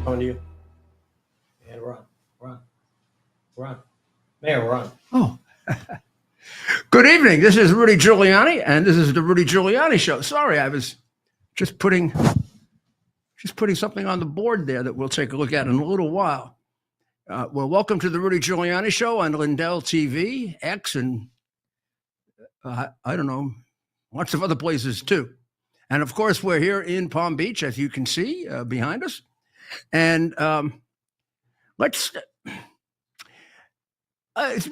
Coming to you. And run. Mayor, run. Oh, good evening. This is Rudy Giuliani, and this is the Rudy Giuliani Show. Sorry, I was just putting something on the board there that we'll take a look at in a little while. Well, welcome to the Rudy Giuliani Show on Lindell TV, X, and I don't know, lots of other places too. And of course, we're here in Palm Beach, as you can see behind us. And it was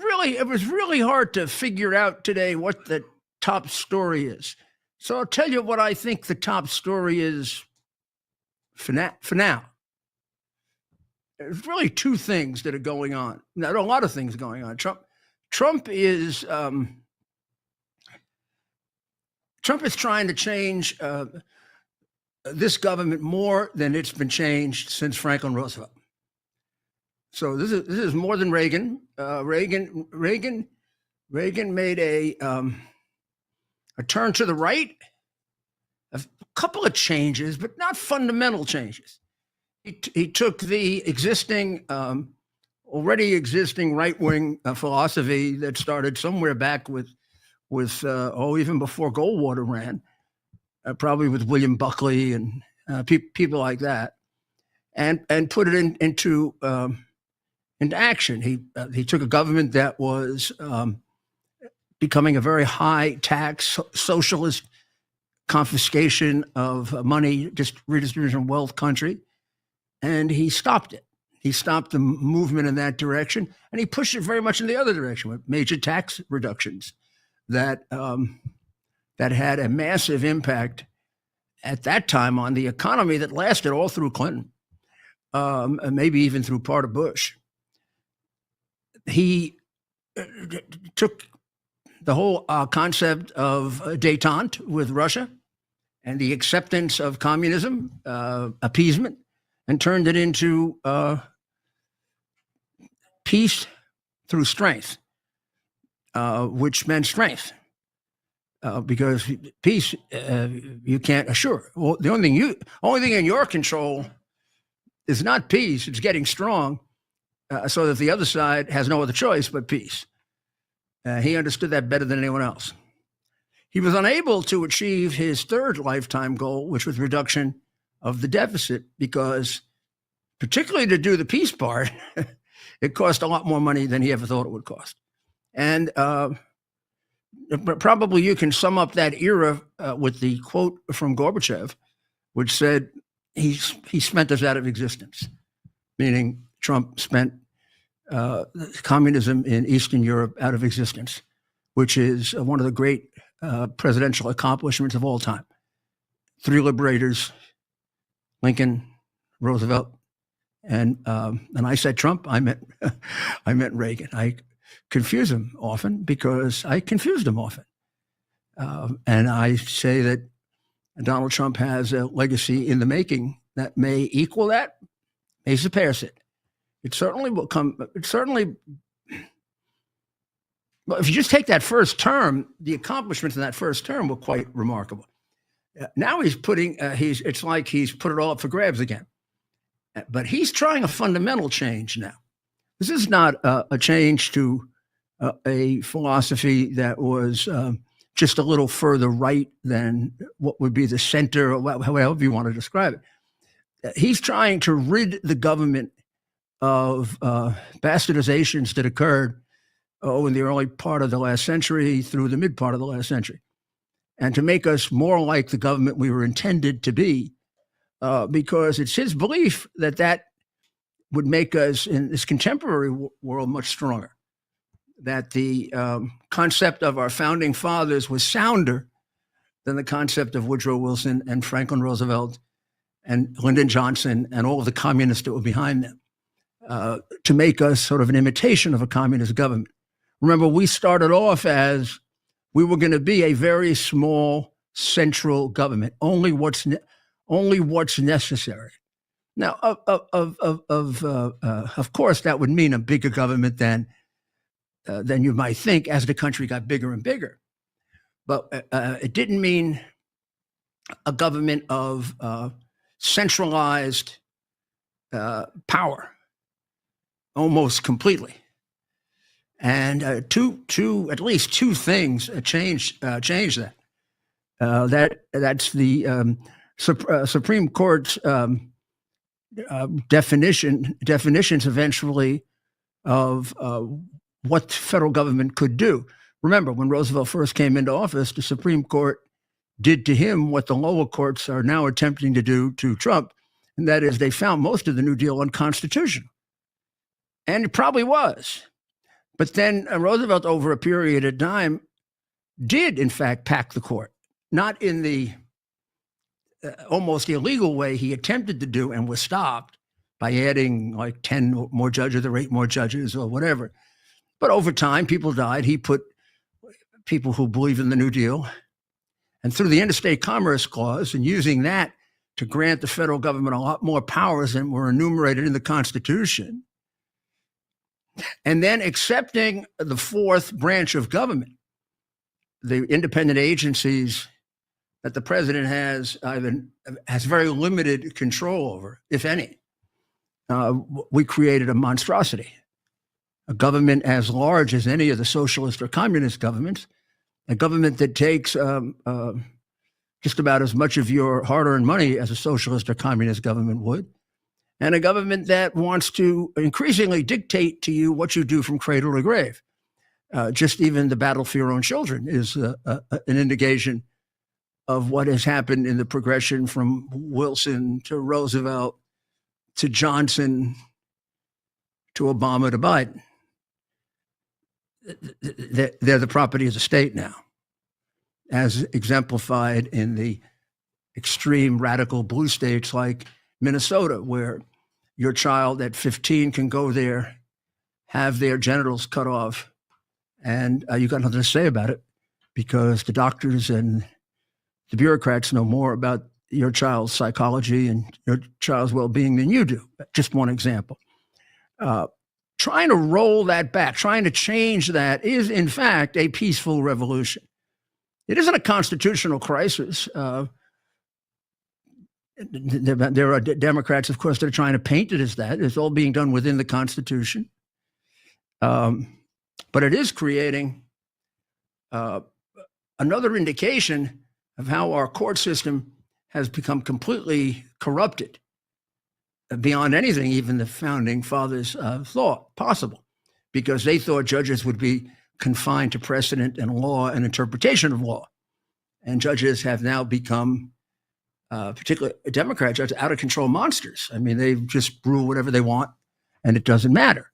really hard to figure out today what the top story is. So I'll tell you what I think the top story is for now. There's really two things that are going on. Now, there are a lot of things going on. Trump is trying to change this government more than it's been changed since Franklin Roosevelt. So this is more than Reagan. Reagan made a turn to the right, a couple of changes, but not fundamental changes. He took the already existing right-wing philosophy that started somewhere back with even before Goldwater ran, probably with William Buckley and people like that, and put it into action. He took a government that was becoming a very high tax socialist confiscation of money, just redistribution of wealth country, and he stopped it. He stopped the movement in that direction, and he pushed it very much in the other direction with major tax reductions that had a massive impact at that time on the economy that lasted all through Clinton, and maybe even through part of Bush. He took the whole concept of détente with Russia and the acceptance of communism, appeasement, and turned it into peace through strength, which meant strength, because peace you can't assure. Well, the only thing in your control is not peace; it's getting strong, so that the other side has no other choice but peace. He understood that better than anyone else. He was unable to achieve his third lifetime goal, which was reduction of the deficit, because particularly to do the peace part, it cost a lot more money than he ever thought it would cost. And probably you can sum up that era with the quote from Gorbachev, which said, he spent us out of existence, meaning Trump spent communism in Eastern Europe out of existence, which is one of the great presidential accomplishments of all time. Three liberators, Lincoln, Roosevelt, and I said Trump. I meant Reagan. I confuse him often because I confused him often, and I say that Donald Trump has a legacy in the making that may equal that, may surpass it. It certainly will come. Well, if you just take that first term, the accomplishments in that first term were quite remarkable. Now he's it's like he's put it all up for grabs again. But he's trying a fundamental change now. This is not a change to a philosophy that was just a little further right than what would be the center, or however you want to describe it. He's trying to rid the government of bastardizations that occurred in the early part of the last century through the mid part of the last century, and to make us more like the government we were intended to be, because it's his belief that would make us in this contemporary world much stronger, that the concept of our founding fathers was sounder than the concept of Woodrow Wilson and Franklin Roosevelt and Lyndon Johnson and all of the communists that were behind them, to make us sort of an imitation of a communist government. Remember, we started off as we were going to be a very small central government, only what's necessary. Now, of course, that would mean a bigger government than you might think as the country got bigger and bigger. But it didn't mean a government of centralized power almost completely. And at least two things changed that. That's the Supreme Court's definitions eventually of what the federal government could do. Remember, when Roosevelt first came into office, the Supreme Court did to him what the lower courts are now attempting to do to Trump, and that is they found most of the New Deal unconstitutional. And it probably was. But then Roosevelt, over a period of time, did, in fact, pack the court, not in the almost illegal way he attempted to do and was stopped by adding like 10 more judges or 8 more judges or whatever. But over time, people died. He put people who believe in the New Deal, and through the Interstate Commerce Clause and using that to grant the federal government a lot more powers than were enumerated in the Constitution, and then accepting the fourth branch of government, the independent agencies that the president has very limited control over, if any. We created a monstrosity, a government as large as any of the socialist or communist governments, a government that takes just about as much of your hard-earned money as a socialist or communist government would, and a government that wants to increasingly dictate to you what you do from cradle to grave. Just even the battle for your own children is an indication of what has happened in the progression from Wilson to Roosevelt to Johnson to Obama to Biden. They're the property of the state now, as exemplified in the extreme radical blue states like Minnesota, where your child at 15 can go there, have their genitals cut off, and you got nothing to say about it because the doctors and the bureaucrats know more about your child's psychology and your child's well-being than you do. Just one example. Trying to roll that back, trying to change that is, in fact, a peaceful revolution. It isn't a constitutional crisis. There are Democrats, of course, that are trying to paint it as that. It's all being done within the Constitution. But it is creating another indication of how our court system has become completely corrupted beyond anything even the founding fathers thought possible, because they thought judges would be confined to precedent and law and interpretation of law. And judges have now become, particularly Democrat judges, out of control monsters. I mean, they just rule whatever they want and it doesn't matter.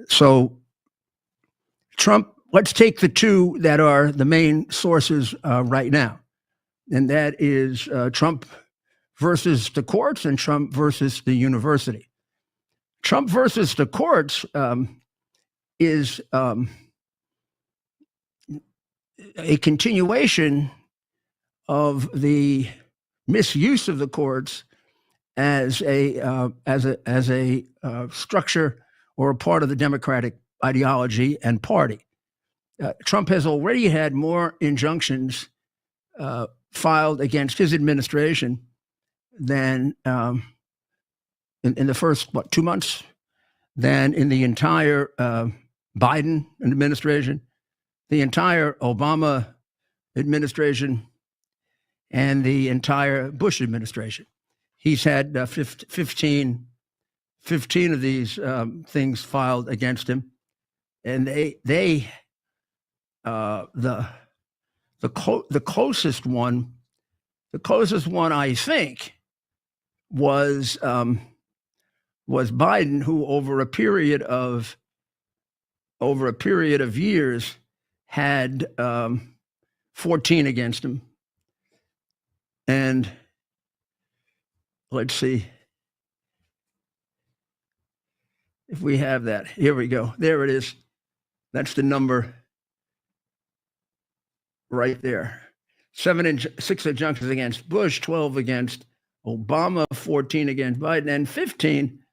So Trump, let's take the two that are the main sources right now. And that is Trump versus the courts and Trump versus the university. Trump versus the courts is a continuation of the misuse of the courts as a structure or a part of the Democratic ideology and party. Trump has already had more injunctions filed against his administration than in the first 2 months, than in the entire Biden administration, the entire Obama administration, and the entire Bush administration. He's had 15 of these things filed against him, and the closest one I think was Biden, who over a period of years had 14 against him. And let's see if we have that. Here we go. There it is. That's the number right there. 6 injunctions against Bush, 12 against Obama, 14 against Biden, and 15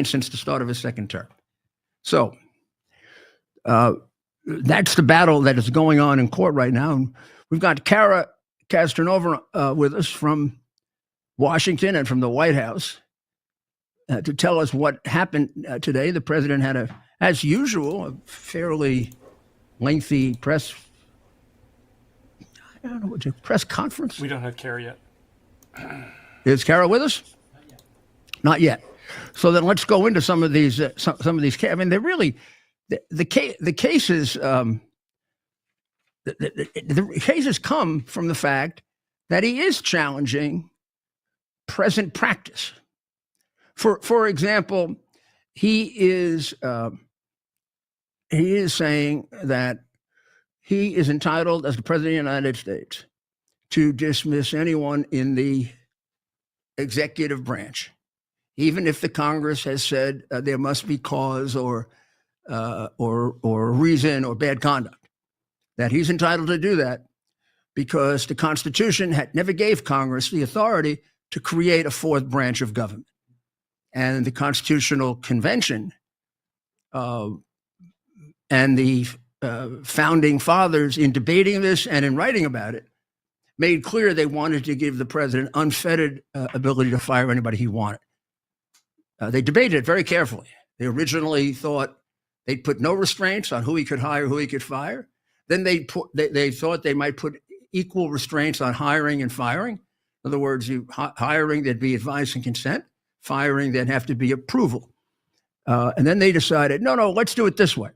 since the start of his second term. So that's the battle that is going on in court right now. And we've got Cara Castronuova with us from Washington and from the White House to tell us what happened today. The president had, as usual, a fairly lengthy press conference. We don't have Cara yet. Is Cara with us? Not yet. So then let's go into some of these. Some of these. I mean, they're really the cases. The cases come from the fact that he is challenging present practice. For example, he is saying that he is entitled, as the president of the United States, to dismiss anyone in the executive branch, even if the Congress has said there must be cause or reason or bad conduct. That he's entitled to do that because the Constitution never gave Congress the authority to create a fourth branch of government. And the Constitutional Convention and the founding fathers, in debating this and in writing about it, made clear they wanted to give the president unfettered ability to fire anybody he wanted. They debated it very carefully. They originally thought they'd put no restraints on who he could hire, who he could fire. Then they thought they might put equal restraints on hiring and firing. In other words, hiring, there'd be advice and consent. Firing, there'd have to be approval. And then they decided, no, let's do it this way.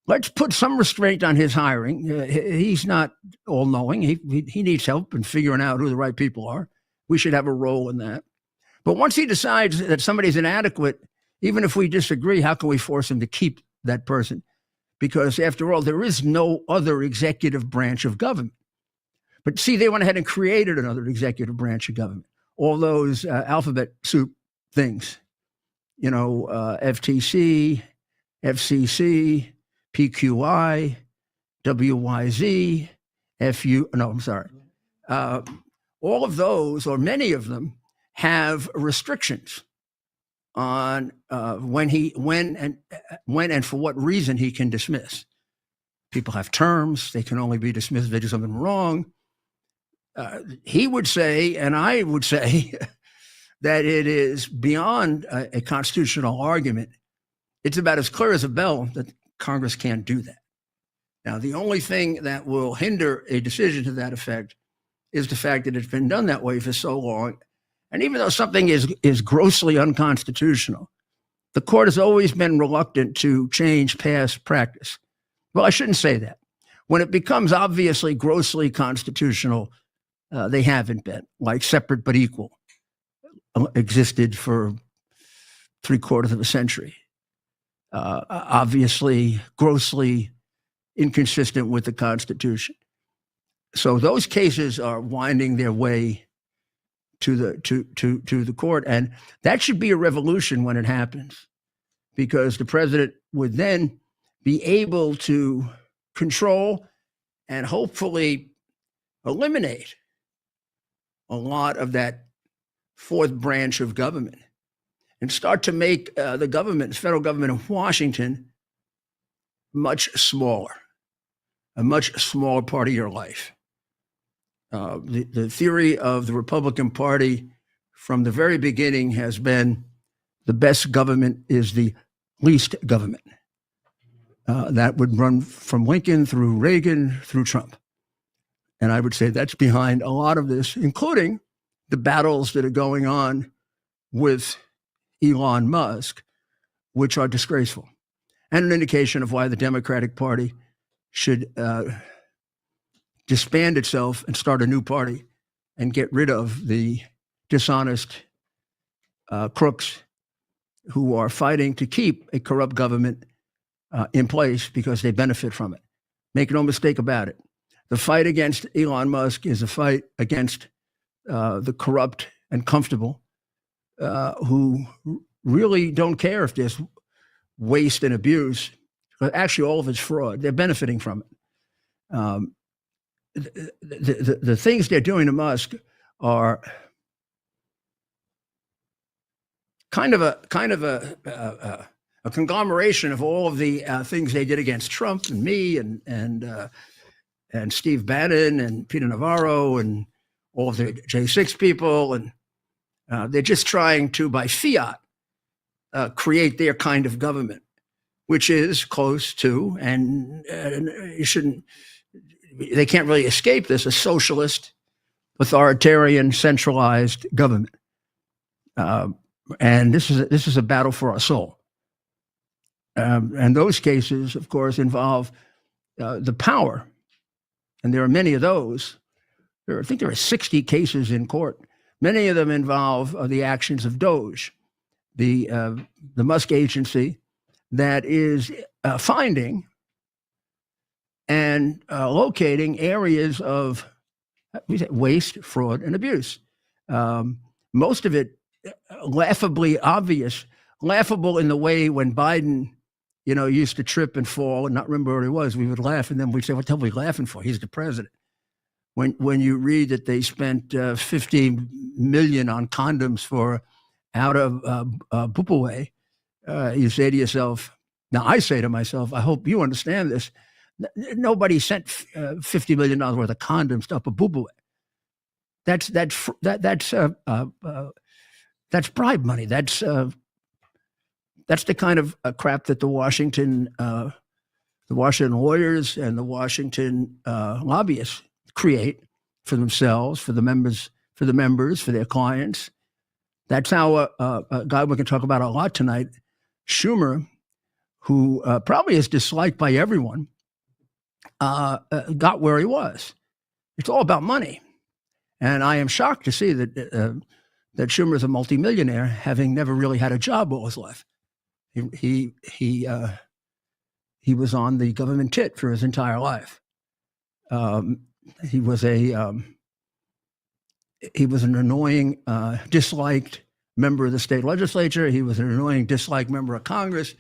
Let's put some restraint on his hiring. He's not all-knowing. He needs help in figuring out who the right people are. We should have a role in that. But once he decides that somebody's inadequate, even if we disagree, how can we force him to keep that person? Because after all, there is no other executive branch of government. But see, they went ahead and created another executive branch of government. All those alphabet soup things, FTC, FCC, PQI, WYZ, all of those, or many of them, have restrictions on when and for what reason he can dismiss. People have terms. They can only be dismissed if they do something wrong. He would say, and I would say, that it is beyond a constitutional argument. It's about as clear as a bell that Congress can't do that. Now, the only thing that will hinder a decision to that effect is the fact that it's been done that way for so long. And even though something is grossly unconstitutional, the court has always been reluctant to change past practice. Well, I shouldn't say that. When it becomes obviously grossly constitutional, they haven't been, like separate but equal existed for 3/4 of a century. Obviously, grossly inconsistent with the Constitution. So those cases are winding their way to the court, and that should be a revolution when it happens, because the president would then be able to control and hopefully eliminate a lot of that fourth branch of government and start to make the federal government of Washington, much smaller, a much smaller part of your life. The theory of the Republican Party from the very beginning has been the best government is the least government. That would run from Lincoln through Reagan through Trump. And I would say that's behind a lot of this, including the battles that are going on with Elon Musk, which are disgraceful, and an indication of why the Democratic Party should disband itself and start a new party and get rid of the dishonest crooks who are fighting to keep a corrupt government in place because they benefit from it. Make no mistake about it. The fight against Elon Musk is a fight against the corrupt and comfortable who really don't care if there's waste and abuse. Actually, all of it's fraud. They're benefiting from it. The things they're doing to Musk are kind of a conglomeration of all of the things they did against Trump and me and and Steve Bannon and Peter Navarro and all of the J6 people. And they're just trying to, by fiat, create their kind of government, which is close to, and you shouldn't, they can't really escape this, a socialist, authoritarian, centralized government. And this is a battle for our soul. And those cases, of course, involve the power. And there are many of those. I think there are 60 cases in court. Many of them involve the actions of DOGE, the Musk agency that is finding and locating areas of waste, fraud, and abuse. Most of it laughably obvious, laughable in the way when Biden, used to trip and fall and not remember where he was, we would laugh, and then we'd say, what the hell are we laughing for? He's the president. When you read that they spent $50 million on condoms for out of Bupaway, you say to yourself, now I say to myself, I hope you understand this. Nobody sent $50 million worth of condoms to Upper Bupaway. That's bribe money. That's the kind of crap that the Washington lawyers and the Washington lobbyists create for themselves, for the members, for their clients. That's how a guy we can talk about a lot tonight, Schumer, who probably is disliked by everyone, got where he was. It's all about money. And I am shocked to see that Schumer is a multimillionaire, having never really had a job all his life. He was on the government tit for his entire life. He was an annoying, disliked member of the state legislature. He was an annoying, disliked member of Congress.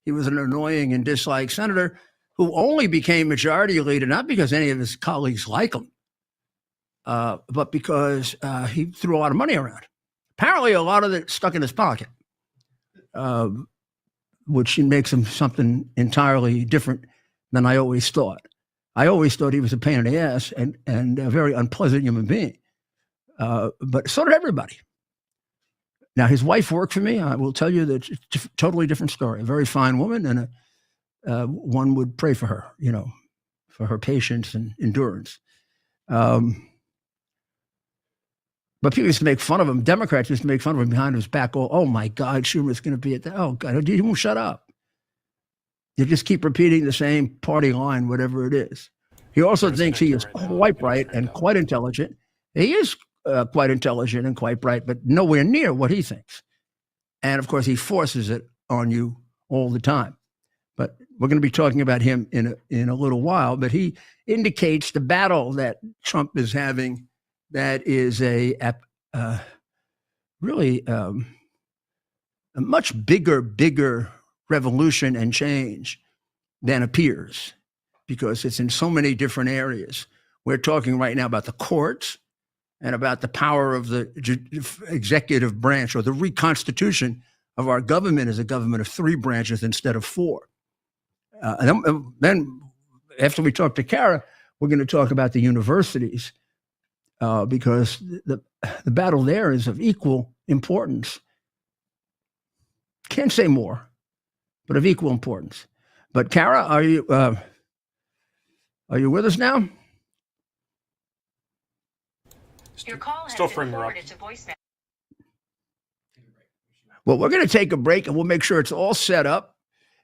He was an annoying and disliked senator who only became majority leader, not because any of his colleagues like him, but because he threw a lot of money around. Apparently, a lot of it stuck in his pocket, which makes him something entirely different than I always thought. I always thought he was a pain in the ass and a very unpleasant human being. But so did everybody. Now, his wife worked for me. I will tell you that it's a totally different story. A very fine woman, and one would pray for her, for her patience and endurance. But people used to make fun of him. Democrats used to make fun of him behind his back. Oh my God, Schumer's going to be at that. Oh God, you won't shut up. You just keep repeating the same party line, whatever it is. He also thinks he is quite bright and quite intelligent. He is quite intelligent and quite bright, but nowhere near what he thinks. And of course, he forces it on you all the time. But we're going to be talking about him in a little while. But he indicates the battle that Trump is having. That is a much bigger revolution and change than appears, because it's in so many different areas. We're talking right now about the courts and about the power of the executive branch, or the reconstitution of our government as a government of 3 branches instead of 4. And then after we talk to Cara, we're going to talk about the universities, because the battle there is of equal importance. Can't say more, but of equal importance. But Cara, are you with us now? Your call has been forwarded to voicemail. Well, we're going to take a break, and we'll make sure it's all set up,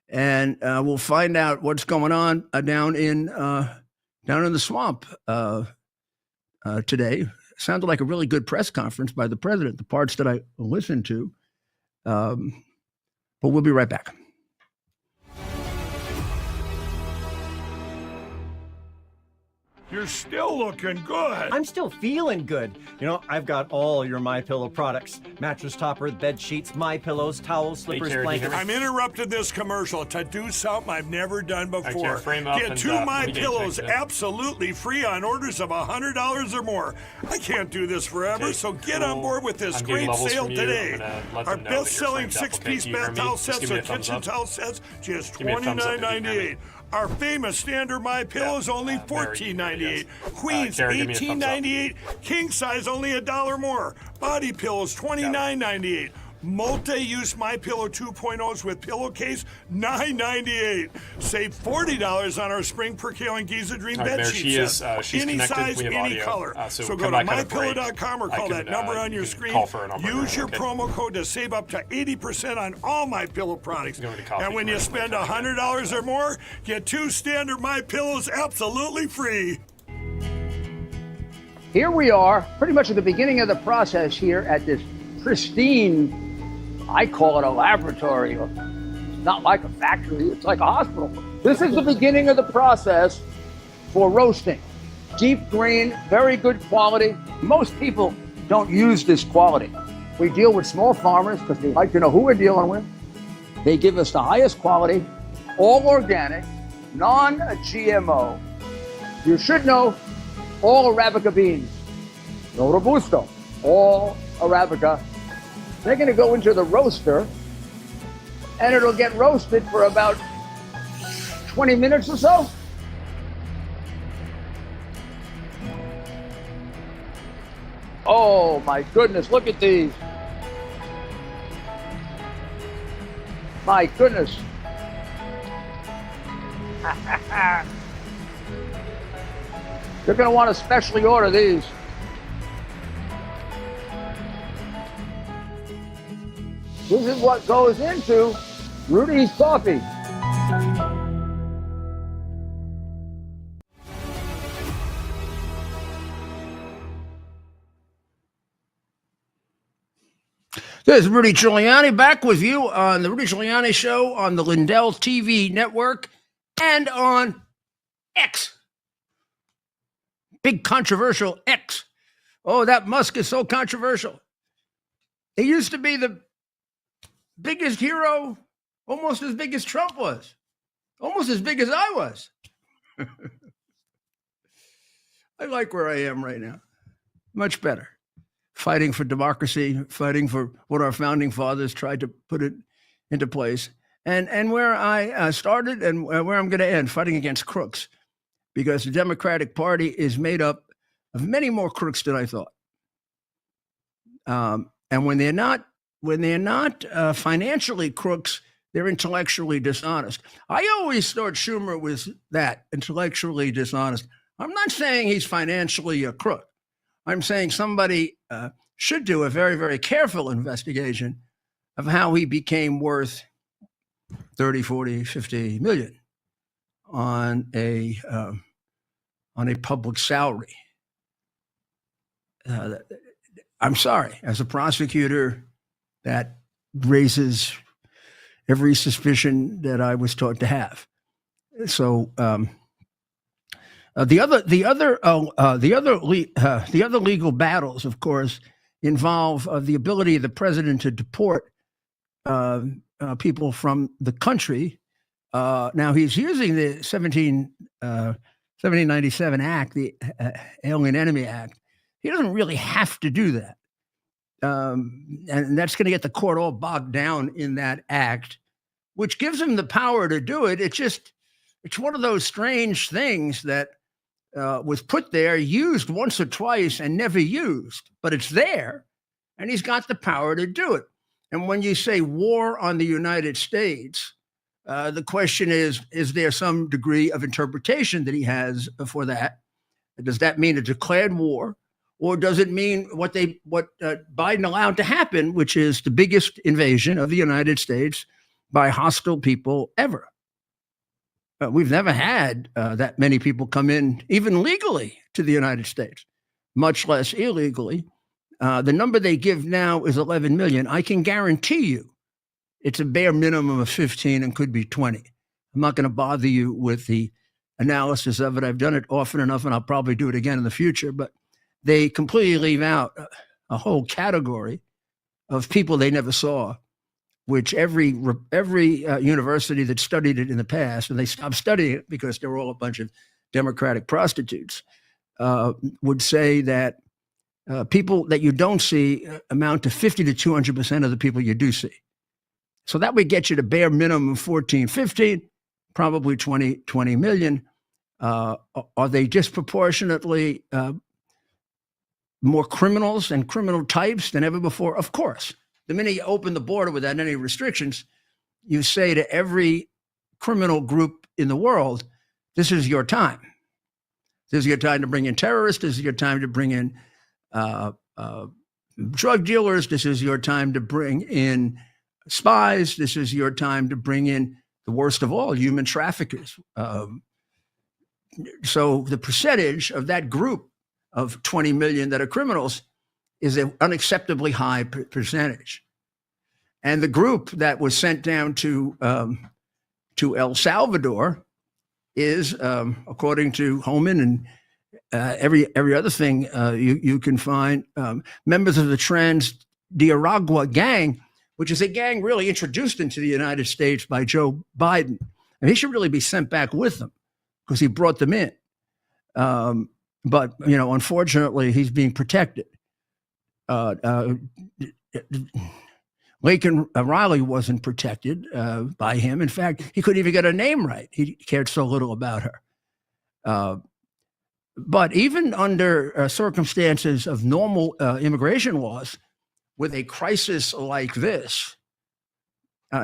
and we'll find out what's going on down in the swamp today. Sounded like a really good press conference by the president, the parts that I listened to. But we'll be right back. You're still looking good. I'm still feeling good. I've got all your MyPillow products. Mattress topper, bed sheets, My Pillows, towels, slippers, blankets. I'm interrupting this commercial to do something I've never done before. Get 2 MyPillows absolutely free on orders of $100 or more. I can't do this forever, so get on board with this great sale today. Our best-selling 6-piece bath towel sets or kitchen towel sets, just $29.98. Our famous standard My Pillow is only $14.98. Queens $18.98. King size only $1 more. Body pillows $29.98. Multi-use My Pillow 2.0s with pillowcase $9.98. Save $40 on our Spring Percale and Giza Dream bed sheets. She's any connected. size, We have any audio. color. So go to mypillow.com or call that number on your screen. Use your okay? promo code to save up to 80% on all My Pillow products. And when you spend $100 or more, get 2 standard My Pillows absolutely free. Here we are, pretty much at the beginning of the process here at this pristine, I call it a laboratory. It's not like a factory, it's like a hospital. This is the beginning of the process for roasting. Deep grain, very good quality. Most people don't use this quality. We deal with small farmers because they like to know who we're dealing with. They give us the highest quality, all organic, non-GMO. You should know all Arabica beans. No Robusto, all Arabica. They're going to go into the roaster, and it'll get roasted for about 20 minutes or so. Oh my goodness, look at these. My goodness. You're going to want to specially order these. This is what goes into Rudy's coffee. This is Rudy Giuliani back with you on the Rudy Giuliani Show on the Lindell TV network and on X. Big controversial X. Oh, that Musk is so controversial. He used to be the biggest hero, almost as big as Trump was, almost as big as I was. I like where I am right now. Much better. Fighting for democracy, fighting for what our founding fathers tried to put it into place, and where I started and where I'm going to end, fighting against crooks, because the Democratic Party is made up of many more crooks than I thought. And when they're not financially crooks, they're intellectually dishonest. I always thought Schumer was that, intellectually dishonest. I'm not saying he's financially a crook. I'm saying somebody should do a very, very careful investigation of how he became worth 30, 40, 50 million on a public salary. I'm sorry, as a prosecutor, that raises every suspicion that I was taught to have. So the other legal battles, of course, involve the ability of the president to deport people from the country. Now he's using the 1797 Act, the Alien Enemy Act. He doesn't really have to do that. And that's going to get the court all bogged down in that act, which gives him the power to do it. It's one of those strange things that was put there, used once or twice and never used, but it's there and he's got the power to do it. And when you say war on the United States, the question is there some degree of interpretation that he has for that? Does that mean a declared war? Or does it mean what Biden allowed to happen, which is the biggest invasion of the United States by hostile people ever? We've never had that many people come in, even legally, to the United States, much less illegally. The number they give now is 11 million. I can guarantee you it's a bare minimum of 15 and could be 20. I'm not going to bother you with the analysis of it. I've done it often enough, and I'll probably do it again in the future. But they completely leave out a whole category of people they never saw, which every university that studied it in the past, and they stopped studying it because they were all a bunch of Democratic prostitutes, would say that people that you don't see amount to 50 to 200% of the people you do see. So that would get you to bare minimum 14, 15, probably 20 million. Are they disproportionately more criminals and criminal types than ever before? Of course. The minute you open the border without any restrictions, you say to every criminal group in the world, this is your time. This is your time to bring in terrorists. This is your time to bring in drug dealers. This is your time to bring in spies. This is your time to bring in the worst of all, human traffickers. So the percentage of that group of 20 million that are criminals is an unacceptably high percentage. And the group that was sent down to El Salvador is, according to Holman and every other thing you can find, members of the Trans-Nicaragua gang, which is a gang really introduced into the United States by Joe Biden. And he should really be sent back with them because he brought them in. But, unfortunately, he's being protected. Laken Riley wasn't protected by him. In fact, he couldn't even get her name right. He cared so little about her. But even under circumstances of normal immigration laws, with a crisis like this,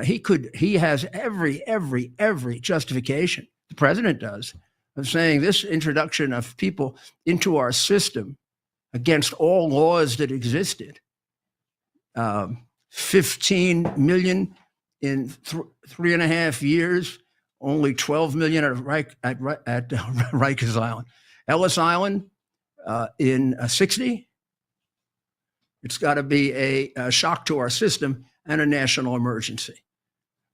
he has every justification, the president does, of saying this introduction of people into our system against all laws that existed. 15 million in 3.5 years, only 12 million at Rikers Island. Ellis Island in 60. It's got to be a shock to our system and a national emergency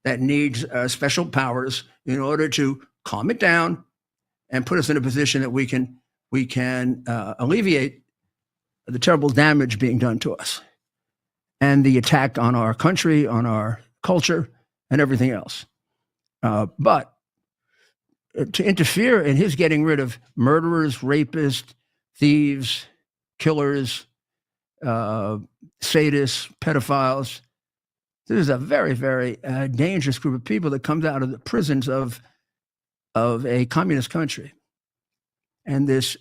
that needs special powers in order to calm it down and put us in a position that we can alleviate the terrible damage being done to us and the attack on our country, on our culture, and everything else. But to interfere in his getting rid of murderers, rapists, thieves, killers, sadists, pedophiles, this is a very, very dangerous group of people that comes out of the prisons of a communist country. And this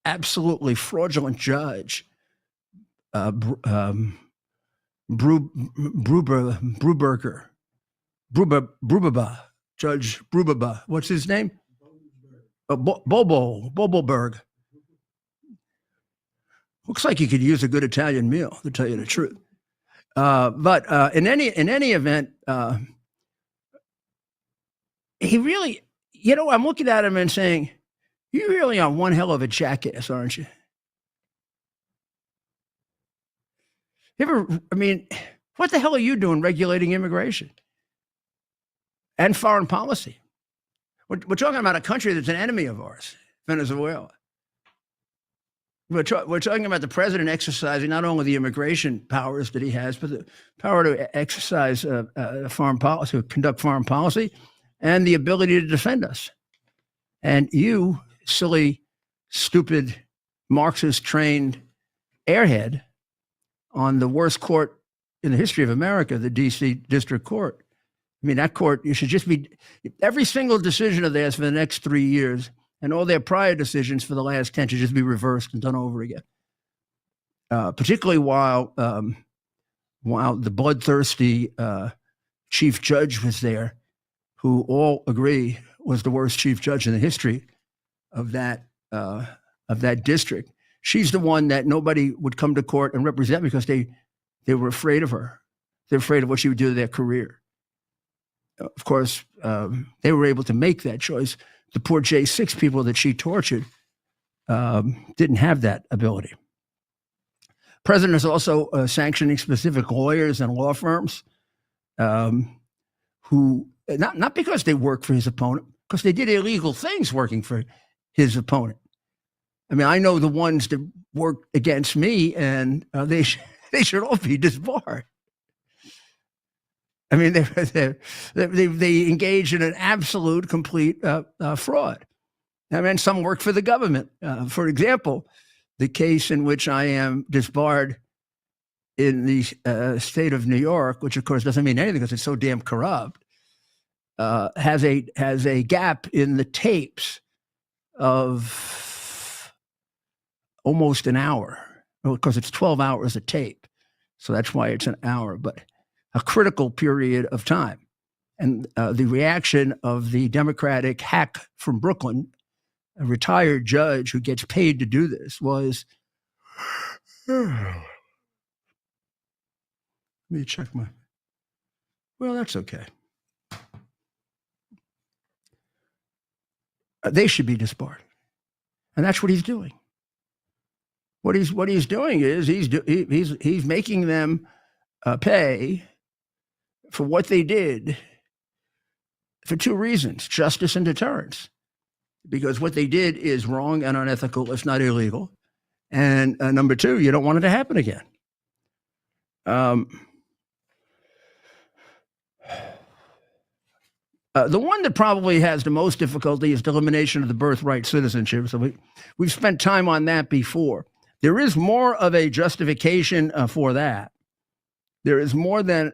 absolutely fraudulent judge, Brubaba, Judge Brubaba, what's his name? Boboberg. Looks like he could use a good Italian meal, to tell you the truth. But in any event, he really, I'm looking at him and saying, you really are one hell of a jackass, aren't you? What the hell are you doing regulating immigration and foreign policy? We're talking about a country that's an enemy of ours, Venezuela. We're talking about the president exercising not only the immigration powers that he has, but the power to exercise foreign policy, to conduct foreign policy, and the ability to defend us. And you, silly, stupid, Marxist-trained airhead on the worst court in the history of America, the D.C. District Court. That court, you should just be, every single decision of theirs for the next 3 years and all their prior decisions for the last 10 should just be reversed and done over again. Particularly while the bloodthirsty chief judge was there, who all agree was the worst chief judge in the history of that district. She's the one that nobody would come to court and represent because they were afraid of her. They're afraid of what she would do to their career. Of course, they were able to make that choice. The poor J6 people that she tortured didn't have that ability. President is also sanctioning specific lawyers and law firms who, not because they work for his opponent, because they did illegal things working for his opponent. I know the ones that work against me, and they should all be disbarred. They engage in an absolute, complete fraud. Some work for the government. For example, the case in which I am disbarred in the state of New York, which of course doesn't mean anything because it's so damn corrupt, has a gap in the tapes of almost an hour, because it's 12 hours a tape. So that's why it's an hour, but a critical period of time. And the reaction of the Democratic hack from Brooklyn, a retired judge who gets paid to do this, was, let me check well, that's okay. They should be disbarred. And that's what he's doing. What he's doing is he's making them pay for what they did for two reasons: justice and deterrence. Because what they did is wrong and unethical, if not illegal. And number two, you don't want it to happen again. The one that probably has the most difficulty is the elimination of the birthright citizenship. So we've spent time on that before. There is more of a justification for that. There is more than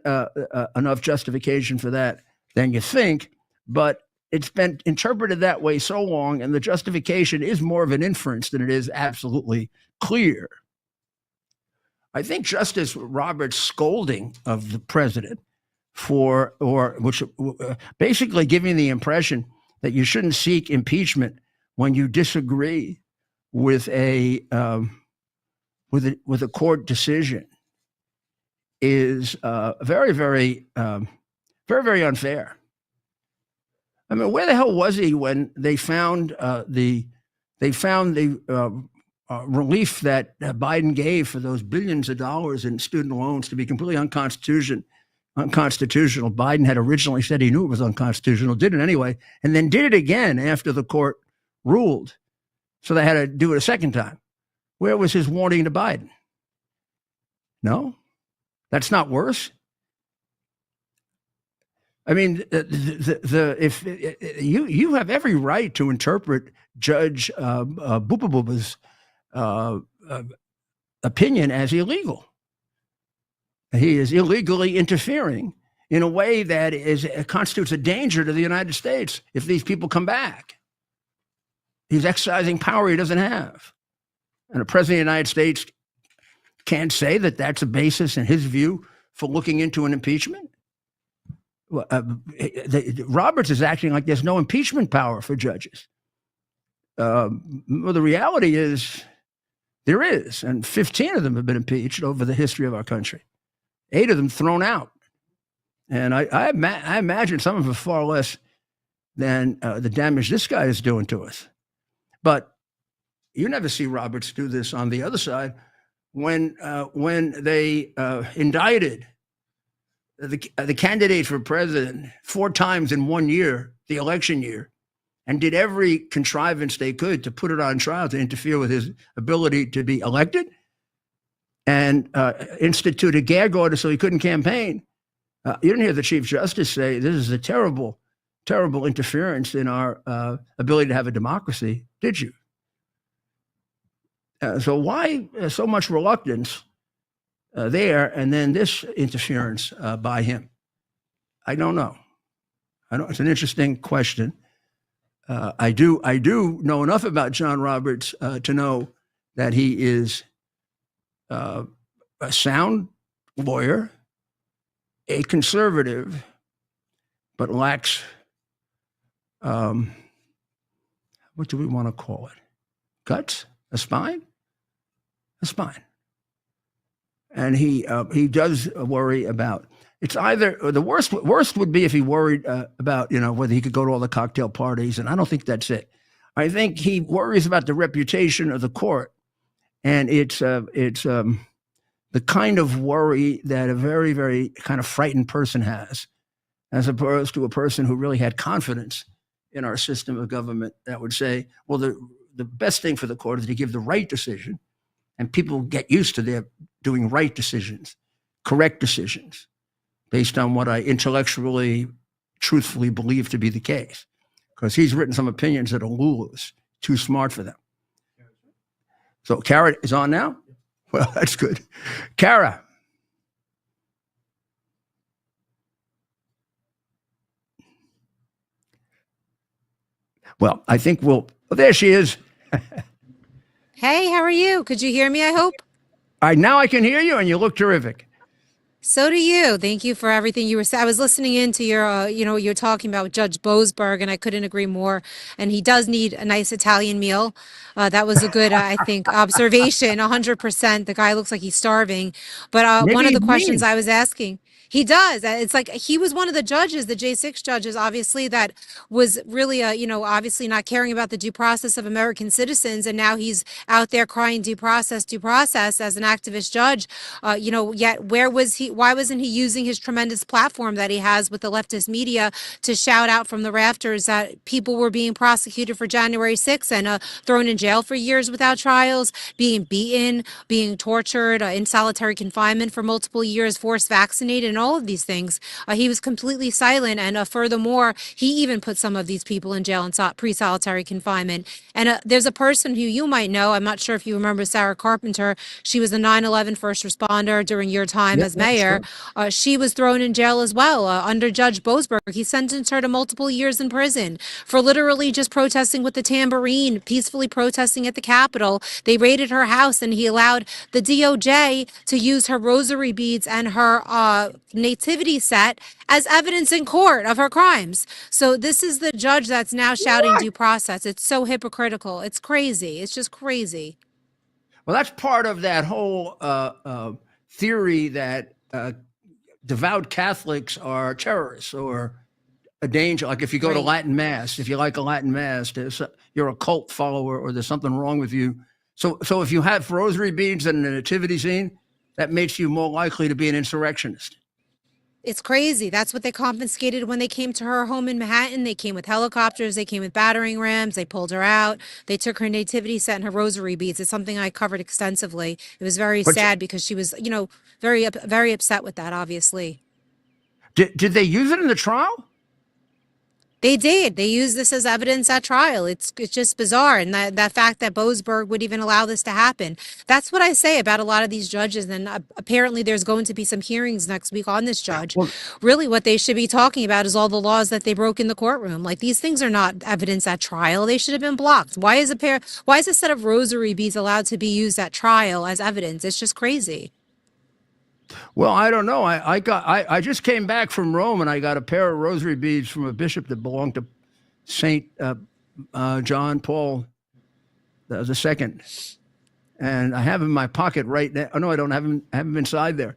enough justification for that than you think, but it's been interpreted that way so long, and the justification is more of an inference than it is absolutely clear. I think Justice Roberts' scolding of the president which basically giving the impression that you shouldn't seek impeachment when you disagree with a court decision is very, very, very, very unfair. I mean, where the hell was he when they found the relief that Biden gave for those billions of dollars in student loans to be completely unconstitutional? Biden had originally said he knew it was unconstitutional, did it anyway, and then did it again after the court ruled. So they had to do it a second time. Where was his warning to Biden? No, that's not worse. I mean, if you have every right to interpret Judge Booba's opinion as illegal. He is illegally interfering in a way that constitutes a danger to the United States if these people come back. He's exercising power he doesn't have. And the president of the United States can't say that that's a basis, in his view, for looking into an impeachment. Roberts is acting like there's no impeachment power for judges. Well, the reality is there is, and 15 of them have been impeached over the history of our country. 8 of them thrown out. And I imagine some of them far less than the damage this guy is doing to us. But you never see Roberts do this on the other side. When they indicted the candidate for president 4 times in 1 year, the election year, and did every contrivance they could to put it on trial to interfere with his ability to be elected, and institute a gag order so he couldn't campaign. You didn't hear the Chief Justice say this is a terrible, terrible interference in our ability to have a democracy, did you? So why so much reluctance there, and then this interference by him? I don't know. It's an interesting question. I do know enough about John Roberts to know that he is a sound lawyer, a conservative, but lacks, what do we want to call it? Guts? A spine? A spine. And he does worry about, it's either, the worst would be if he worried about, whether he could go to all the cocktail parties, and I don't think that's it. I think he worries about the reputation of the court, and it's the kind of worry that a very, very kind of frightened person has, as opposed to a person who really had confidence in our system of government that would say, well, the best thing for the court is to give the right decision, and people get used to their doing right decisions, correct decisions, based on what I intellectually, truthfully believe to be the case. Because he's written some opinions that are Lulu's, too smart for them. So Cara is on now? Well, that's good. Cara. Well, I think we'll. Oh, there she is. Hey, how are you? Could you hear me, I hope? All right, now I can hear you, and you look terrific. So do you. Thank you for everything you were saying. I was listening into your, you're talking about Judge Boasberg, and I couldn't agree more. And he does need a nice Italian meal. That was a good, I think, observation. 100%. The guy looks like he's starving. But one of the questions I was asking, he does. It's like he was one of the judges, the J6 judges, obviously, that was really, obviously not caring about the due process of American citizens. And now he's out there crying due process as an activist judge. Yet where was he? Why wasn't he using his tremendous platform that he has with the leftist media to shout out from the rafters that people were being prosecuted for January 6th and thrown in jail for years without trials, being beaten, being tortured, in solitary confinement for multiple years, forced vaccinated, and all of these things? He was completely silent. And furthermore, he even put some of these people in jail in pre-solitary confinement. And there's a person who you might know. I'm not sure if you remember Sarah Carpenter. She was a 9/11 first responder during your time as mayor. Sure. She was thrown in jail as well under Judge Boasberg. He sentenced her to multiple years in prison for literally just protesting with the tambourine, peacefully protesting at the Capitol. They raided her house, and he allowed the DOJ to use her rosary beads and her nativity set as evidence in court of her crimes. So this is the judge that's now shouting due process. It's so hypocritical. It's crazy. It's just crazy. Well, that's part of that whole theory that devout Catholics are terrorists or a danger. Like if you go to Latin Mass, if you like a Latin Mass, you're a cult follower or there's something wrong with you. So if you have rosary beads and a nativity scene, that makes you more likely to be an insurrectionist. It's crazy. That's what they confiscated when they came to her home in Manhattan. They came with helicopters. They came with battering rams. They pulled her out. They took her nativity set and her rosary beads. It's something I covered extensively. It was very sad because she was, very, very upset with that, obviously. Did they use it in the trial? They did. They used this as evidence at trial. It's just bizarre. And that fact that Boasberg would even allow this to happen. That's what I say about a lot of these judges. And apparently there's going to be some hearings next week on this judge. Well, really what they should be talking about is all the laws that they broke in the courtroom. Like these things are not evidence at trial. They should have been blocked. Why is a set of rosary beads allowed to be used at trial as evidence? It's just crazy. Well, I don't know. I just came back from Rome and I got a pair of rosary beads from a bishop that belonged to Saint John Paul II, and I have them in my pocket right now. Oh no, I don't have them inside there,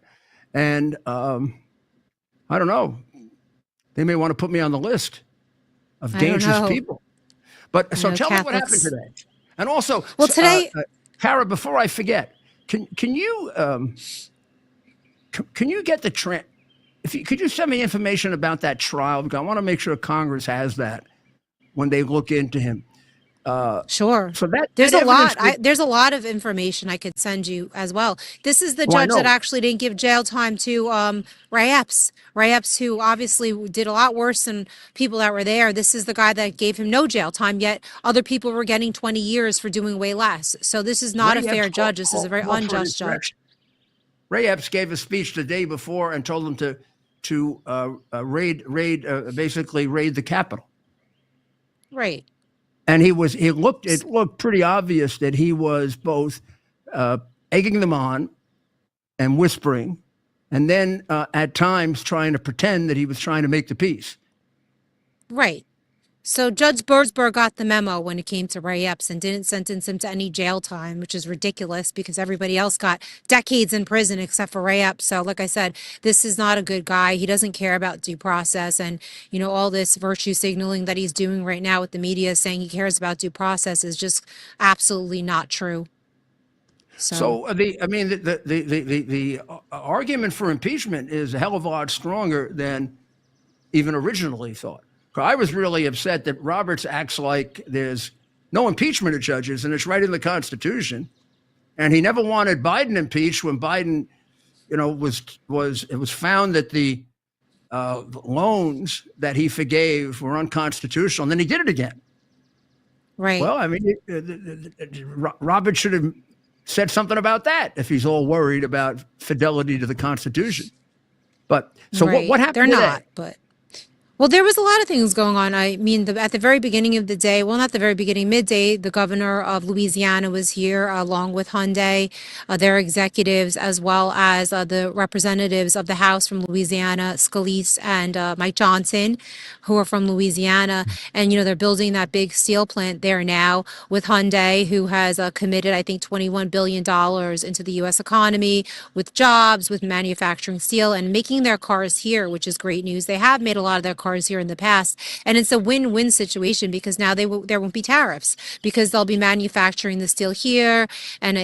and I don't know. They may want to put me on the list of dangerous people. But so tell me what happened today, and also, well, today, Cara, before I forget, can you? Can you get the could you send me information about that trial? Because I want to make sure Congress has that when they look into him. Sure. So there's a lot. There's a lot of information I could send you as well. This is the judge that actually didn't give jail time to Ray Epps. Ray Epps, who obviously did a lot worse than people that were there. This is the guy that gave him no jail time, yet other people were getting 20 years for doing way less. So this is not a fair judge. This is a very unjust judge. Ray Epps gave a speech the day before and told them to basically raid the Capitol. Right. And it looked pretty obvious that he was both egging them on and whispering, and then at times trying to pretend that he was trying to make the peace. Right. So Judge Boasberg got the memo when it came to Ray Epps and didn't sentence him to any jail time, which is ridiculous because everybody else got decades in prison except for Ray Epps. So like I said, this is not a good guy. He doesn't care about due process. And, all this virtue signaling that he's doing right now with the media saying he cares about due process is just absolutely not true. So the argument for impeachment is a hell of a lot stronger than even originally thought. I was really upset that Roberts acts like there's no impeachment of judges, and it's right in the Constitution. And he never wanted Biden impeached when Biden, it was found that the loans that he forgave were unconstitutional, and then he did it again. Right. Well, I mean, Roberts should have said something about that if he's all worried about fidelity to the Constitution. But so what happened? They're today? not, but. Well, there was a lot of things going on. I mean, at the very beginning of the day, well, not the very beginning, midday, the governor of Louisiana was here along with Hyundai, their executives, as well as the representatives of the House from Louisiana, Scalise and Mike Johnson, who are from Louisiana. And, they're building that big steel plant there now with Hyundai, who has committed, I think, $21 billion into the U.S. economy with jobs, with manufacturing steel and making their cars here, which is great news. They have made a lot of their cars here in the past, and it's a win-win situation because now there won't be tariffs because they'll be manufacturing the steel here and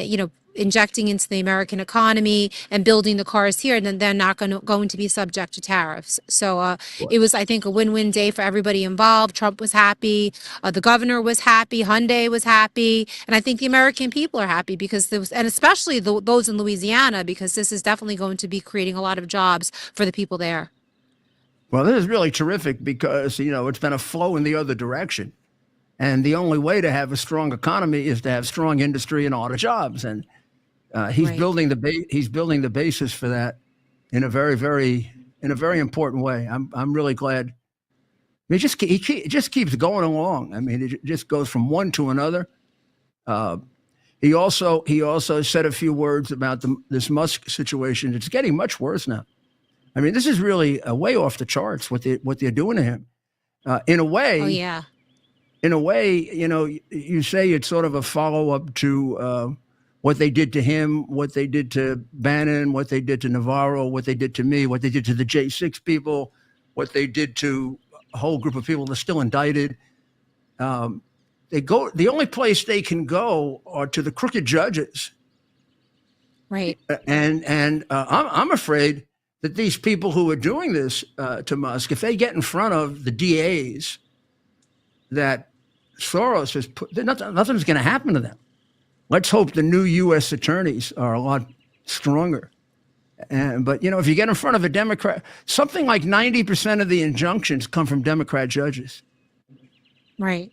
injecting into the American economy and building the cars here, and then they're not going to be subject to tariffs. So it was, I think, a win-win day for everybody involved. Trump was happy, the governor was happy, Hyundai was happy, and I think the American people are happy because and especially those in Louisiana, because this is definitely going to be creating a lot of jobs for the people there. Well, this is really terrific because, it's been a flow in the other direction. And the only way to have a strong economy is to have strong industry and a lot of jobs. And he's building the basis for that in a very important way. I'm really glad. He just keeps going along. I mean, it just goes from one to another. He also said a few words about this Musk situation. It's getting much worse now. I mean, this is really way off the charts what they're doing to him. In a way. Oh yeah. In a way, you say it's sort of a follow-up to what they did to him, what they did to Bannon, what they did to Navarro, what they did to me, what they did to the J6 people, what they did to a whole group of people that are still indicted. The only place they can go are to the crooked judges. Right. And I'm afraid that these people who are doing this to Musk, if they get in front of the DAs that Soros has put, nothing's going to happen to them. Let's hope the new U.S. attorneys are a lot stronger. But if you get in front of a Democrat, something like 90% of the injunctions come from Democrat judges. Right.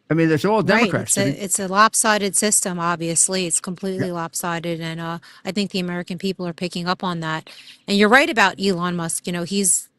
I mean, it's all Democrats. Right. It's a lopsided system, obviously. It's completely lopsided. And I think the American people are picking up on that. And you're right about Elon Musk. He has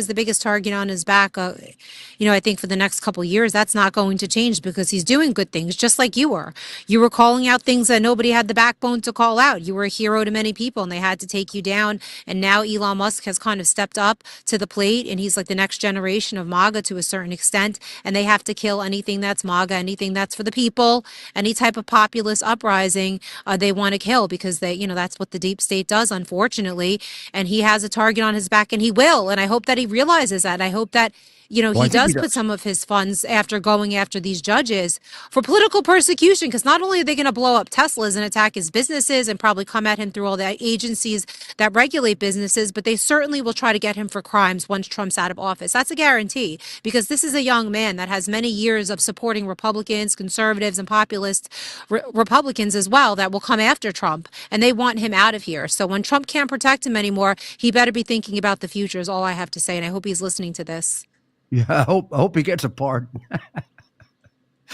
the biggest target on his back. I think for the next couple of years, that's not going to change because he's doing good things, just like you were. You were calling out things that nobody had the backbone to call out. You were a hero to many people and they had to take you down. And now Elon Musk has kind of stepped up to the plate and he's like the next generation of MAGA to a certain extent. And they have to kill anything that's MAGA, anything that's for the people, any type of populist uprising they want to kill because that's what the deep state does, unfortunately. And he has a target on his back and he will. And I hope that he realizes that. I hope that, he does put some of his funds after going after these judges for political persecution, because not only are they going to blow up Teslas and attack his businesses and probably come at him through all the agencies that regulate businesses, but they certainly will try to get him for crimes once Trump's out of office. That's a guarantee, because this is a young man that has many years of supporting Republicans, conservatives, and populist Republicans as well that will come after Trump, and they want him out of here. So when Trump can't protect him anymore, he better be thinking about the future is all I have to say, and I hope he's listening to this. Yeah, I hope he gets a pardon.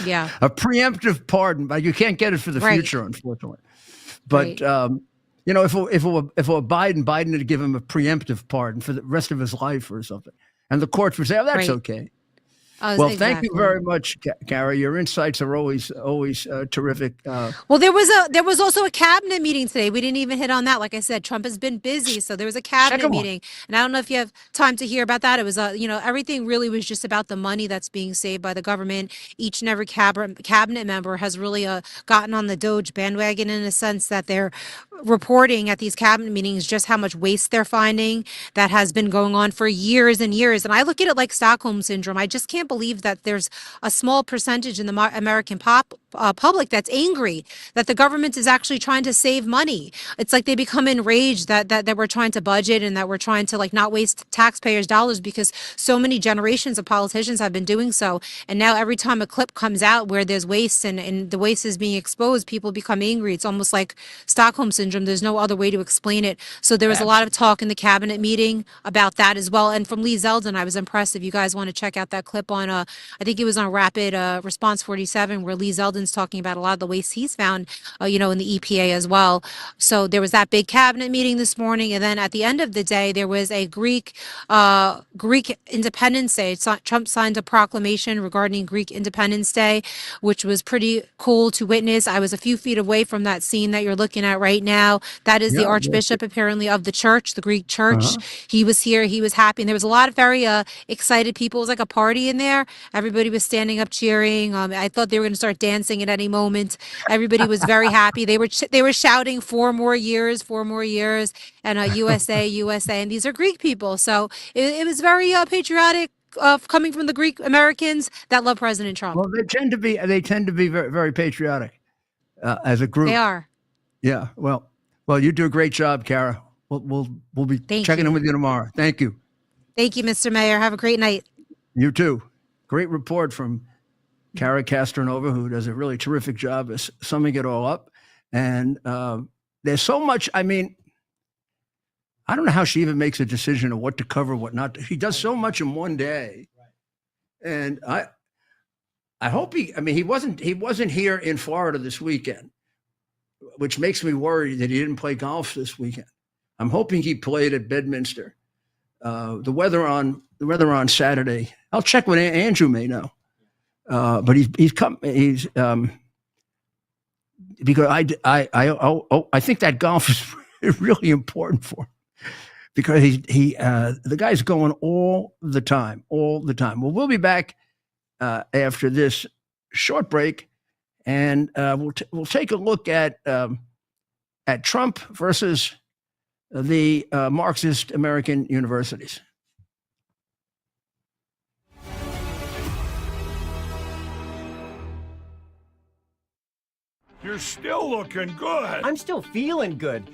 Yeah. A preemptive pardon, but you can't get it for the future, unfortunately. But, if it were Biden would give him a preemptive pardon for the rest of his life or something. And the courts would say, oh, that's okay. Well, thank you very much, Cara. Your insights are always terrific. Well, there was also a cabinet meeting today. We didn't even hit on that. Like I said, Trump has been busy, so there was a cabinet meeting, and I don't know if you have time to hear about that. It was, everything really was just about the money that's being saved by the government. Each and every cabinet member has really gotten on the Doge bandwagon in a sense that they're reporting at these cabinet meetings just how much waste they're finding that has been going on for years and years. And I look at it like Stockholm syndrome. I just can't believe that there's a small percentage in the American public that's angry that the government is actually trying to save money. It's like they become enraged that we're trying to budget and that we're trying to not waste taxpayers' dollars, because so many generations of politicians have been doing so. And now every time a clip comes out where there's waste and the waste is being exposed, people become angry. It's almost like Stockholm syndrome. There's no other way to explain it. So there was a lot of talk in the cabinet meeting about that as well. And from Lee Zeldin, I was impressed. If you guys want to check out that clip on, I think it was on Rapid Response 47, where Lee Zeldin Sheldon's talking about a lot of the waste he's found, in the EPA as well. So there was that big cabinet meeting this morning, and then at the end of the day, there was a Greek Independence Day. Trump signed a proclamation regarding Greek Independence Day, which was pretty cool to witness. I was a few feet away from that scene that you're looking at right now. That is the Archbishop, apparently, of the church, the Greek church. He was here. He was happy. And there was a lot of very excited people. It was like a party in there. Everybody was standing up cheering. I thought they were going to start dancing at any moment. Everybody was very happy. They were shouting 4 more years, 4 more years, and USA, USA. And these are Greek people. So it was very patriotic coming from the Greek Americans that love President Trump. Well, they tend to be very, very patriotic as a group. They are. Yeah. Well, you do a great job, Cara. We'll be checking in with you tomorrow. Thank you. Thank you, Mr. Mayor. Have a great night. You too. Great report from Cara Castronuova, who does a really terrific job of summing it all up. And there's so much. I mean, I don't know how she even makes a decision of what to cover, what not. She does so much in one day. And I hope he wasn't here in Florida this weekend, which makes me worry that he didn't play golf this weekend. I'm hoping he played at Bedminster. The weather on Saturday. I'll check with Andrew may know. But he's come. He's because I think that golf is really important for him because the guy's going all the time. Well, we'll be back after this short break, and we'll take a look at Trump versus the Marxist American universities. You're still looking good. I'm still feeling good.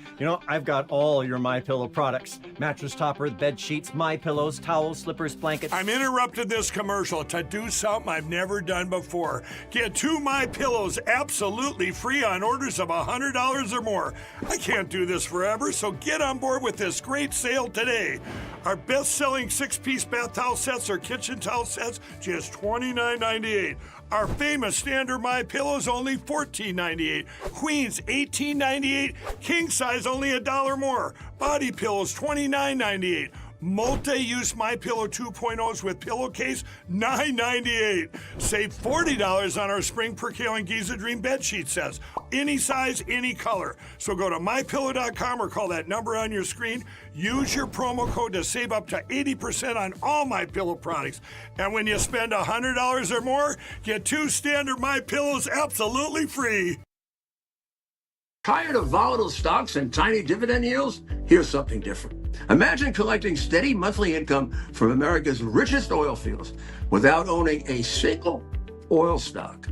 I've got all your MyPillow products. Mattress topper, bed sheets, MyPillows, towels, slippers, blankets. I'm interrupting this commercial to do something I've never done before. Get 2 MyPillows absolutely free on orders of $100 or more. I can't do this forever, so get on board with this great sale today. Our best-selling 6-piece bath towel sets or kitchen towel sets, just $29.98. Our famous standard MyPillows only $14.98. Queens $18.98. King size only $1 more. Body pillows $29.98. Multi-use MyPillow 2.0s with pillowcase $9.98. Save $40 on our Spring Percale and Giza Dream bedsheet sets. Any size, any color. So go to MyPillow.com or call that number on your screen. Use your promo code to save up to 80% on all MyPillow products. And when you spend $100 or more, get 2 standard MyPillows absolutely free. Tired of volatile stocks and tiny dividend yields? Here's something different. Imagine collecting steady monthly income from America's richest oil fields without owning a single oil stock.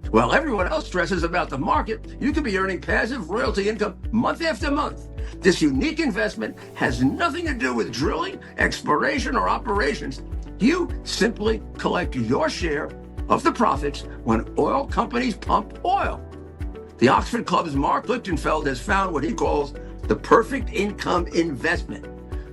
While everyone else stresses about the market, you could be earning passive royalty income month after month. This unique investment has nothing to do with drilling, exploration, or operations. You simply collect your share of the profits when oil companies pump oil. The Oxford Club's Mark Lichtenfeld has found what he calls the perfect income investment,